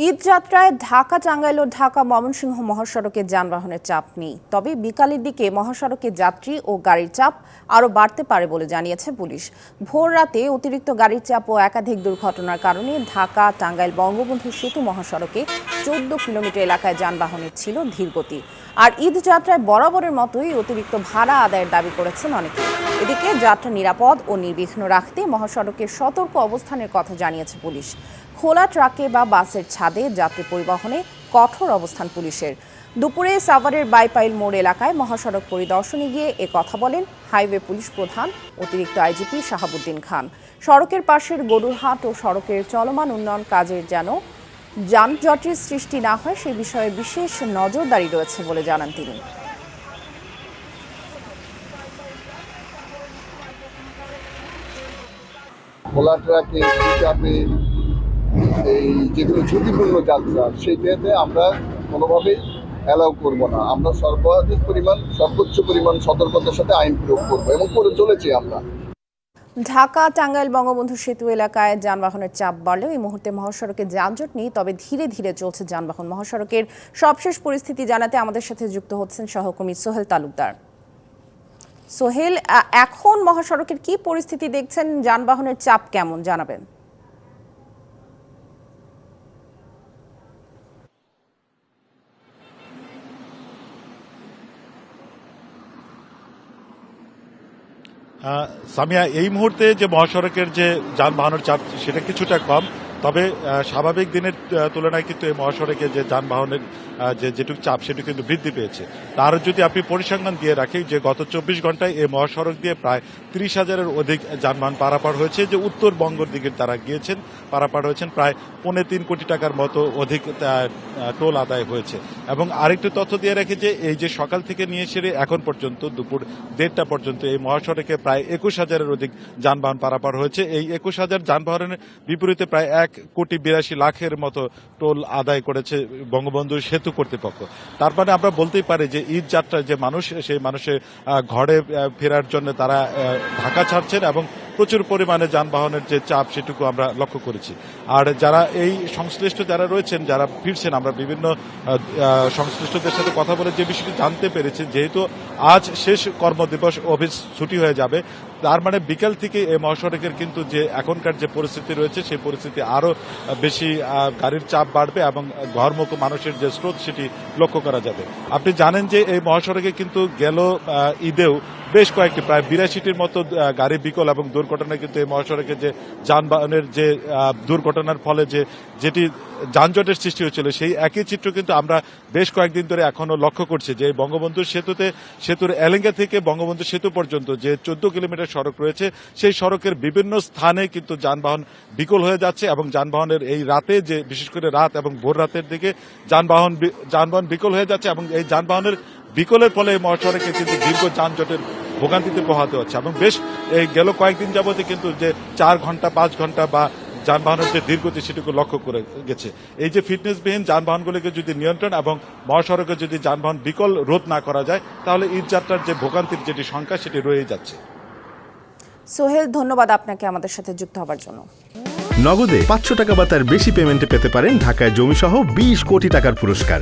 ঈদ যাত্রায় ঢাকা টাঙ্গাইল ও ঢাকা ময়মনসিংহ মহাসড়কে যানবাহনের চাপ নেই, তবে বিকালের দিকে মহাসড়কে যাত্রী ও গাড়ির চাপ আরও বাড়তে পারে বলে জানিয়েছে পুলিশ। ভোর রাতে অতিরিক্ত গাড়ির চাপ ও একাধিক দুর্ঘটনার কারণে ঢাকা টাঙ্গাইল বঙ্গবন্ধু সেতু মহাসড়কে 14 কিলোমিটার এলাকায় যানবাহনের ছিল ধীরগতি। আর ঈদ যাত্রায় বরাবরের মতোই অতিরিক্ত ভাড়া আদায়ের দাবি করেছেন অনেকে। এদিকে যাত্রা নিরাপদ ও নির্বিঘ্ন রাখতে মহাসড়কের সতর্ক অবস্থানের কথা জানিয়েছে পুলিশ। খোলা ট্রাকে বা বাসের ছাদে যাত্রী পরিবহনে কঠোর অবস্থান পুলিশের। দুপুরে সাভারের বাইপাইল মোড় এলাকায় মহাসড়ক পরিদর্শনে গিয়ে কথা বলেন হাইওয়ে পুলিশ প্রধান অতিরিক্ত আইজিপি শাহাবুদ্দিন খান। সড়কের পাশের গরুরহাট ও সড়কের চলমান উন্নয়ন কাজের যেন যানজটের সৃষ্টি না হয় সে বিষয়ে বিশেষ নজরদারি রয়েছে বলে জানান তিনি। খোলা ট্রাকে এই যেগুলো ঝুঁকিপূর্ণ যাত্রা সেইটাতে আমরা কোনোভাবেই অ্যালাউ করব না। আমরা সর্বোচ্চ পরিমাণ সতর্কতার সাথে আইন প্রয়োগ করবো এবং করে চলেছি আমরা। ঢাকা টাঙ্গাইল বঙ্গবন্ধু সেতু এলাকায় যানবাহনের চাপ বাড়লেও এই মুহূর্তে মহাসড়কে যানজট নেই, তবে ধীরে ধীরে চলছে যানবাহন। মহাসড়কের সবশেষ পরিস্থিতি জানাতে আমাদের সাথে যুক্ত হচ্ছেন সহকর্মী সোহেল তালুকদার। সোহেল, এখন মহাসড়কের কি পরিস্থিতি দেখছেন, যানবাহনের চাপ কেমন জানাবেন? সামিয়া, এই মুহূর্তে যে মহাসড়কের যে যানবাহনের চাপ সেটা কিছুটা কম, তবে স্বাভাবিক দিনের তুলনায় কিন্তু এই মহাসড়কে যে যানবাহনের যেটুকু চাপ সেটুকু কিন্তু বৃদ্ধি পেয়েছে। তার যদি আপনি পরিসংখ্যান দিয়ে রাখেন যে গত 24 ঘন্টায় এই মহাসড়ক দিয়ে প্রায় 30,000-এর অধিক যানবাহন পারাপার হয়েছে। যে উত্তরবঙ্গের দিকে তারা গিয়েছেন, পারাপার হয়েছেন, প্রায় 3.25 কোটি টাকার মতো অধিক টোল আদায় হয়েছে। এবং আরেকটু তথ্য দিয়ে রাখি যে এই যে সকাল থেকে নিয়ে সেরে এখন পর্যন্ত দুপুর 1:30টা পর্যন্ত এই মহাসড়কে প্রায় 21,000-এর অধিক যানবাহন পারাপার হয়েছে। এই 21,000 যানবাহনের বিপরীতে প্রায় 1,82,00,000-এর মতো টোল আদায় করেছে বঙ্গবন্ধু সেতু কর্তৃপক্ষ। তার মানে আমরা বলতেই পারি যে ঈদ যাত্রায় যে মানুষ, সেই মানুষের ঘরে ফেরার জন্য তারা ঢাকা ছাড়ছেন এবং প্রচুর পরিমাণে যানবাহনের যে চাপ সেটুকু আমরা লক্ষ্য করেছি। আর যারা এই সংশ্লিষ্ট যারা রয়েছেন, যারা ফিরছেন, আমরা বিভিন্ন সংশ্লিষ্টদের সাথে কথা বলে যে বিষয়টি জানতে পেরেছি, যেহেতু আজ শেষ কর্মদিবস, অফিস ছুটি হয়ে যাবে, তার মানে বিকাল থেকে এই মহাসড়কের কিন্তু যে এখনকার যে পরিস্থিতি রয়েছে সেই পরিস্থিতি আরো বেশি গাড়ির চাপ বাড়বে এবং ঘরমুখ মানুষের যে স্রোত সেটি লক্ষ্য করা যাবে। আপনি জানেন যে এই মহাসড়কে কিন্তু গেল ঈদেও বেশ কয়েকটি প্রায় 82টির মতো গাড়ি বিকল এবং দুর্ঘটনায় কিন্তু এই মহাসড়কে যে যানবাহনের যে দুর্ঘটনার ফলে যেটি যানজটের সৃষ্টি হয়েছিল সেই একই চিত্র কিন্তু আমরা বেশ কয়েকদিন ধরে এখনো লক্ষ্য করছি। যে বঙ্গবন্ধু সেতুর এলেঙ্গা থেকে বঙ্গবন্ধু সেতু পর্যন্ত যে 14 কিলোমিটার সড়ক রয়েছে সেই সড়কের বিভিন্ন স্থানে কিন্তু যানবাহন বিকল হয়ে যাচ্ছে এবং যানবাহনের এই রাতে, যে বিশেষ করে রাত এবং ভোর রাতের দিকে যানবাহন বিকল হয়ে যাচ্ছে এবং এই যানবাহনের বিকলের ফলে মহাসড়কে কিন্তু দীর্ঘ যানজটের ভোগান্তিতে পোহাতে হচ্ছে। এবং বেশ এই গেল কয়েকদিন যাবতে কিন্তু যে 4 ঘন্টা 5 ঘন্টা বা যানবাহনের যে দীর্ঘতি সেটুকু লক্ষ্য করে গেছে। এই যে ফিটনেসবিহীন যানবাহনগুলিকে যদি নিয়ন্ত্রণ এবং মহাসড়কে যদি যানবাহন বিকল রোধ না করা যায়, তাহলে ঈদ যাত্রার যে ভোগান্তির যেটি সংখ্যা সেটি রয়েই যাচ্ছে। সোহেল, ধন্যবাদ আপনাকে আমাদের সাথে যুক্ত হবার জন্য। নগদে 500 টাকা বা তার বেশি পেমেন্টে পেতে পারেন ঢাকায় জমিসহ 20 কোটি টাকার পুরস্কার।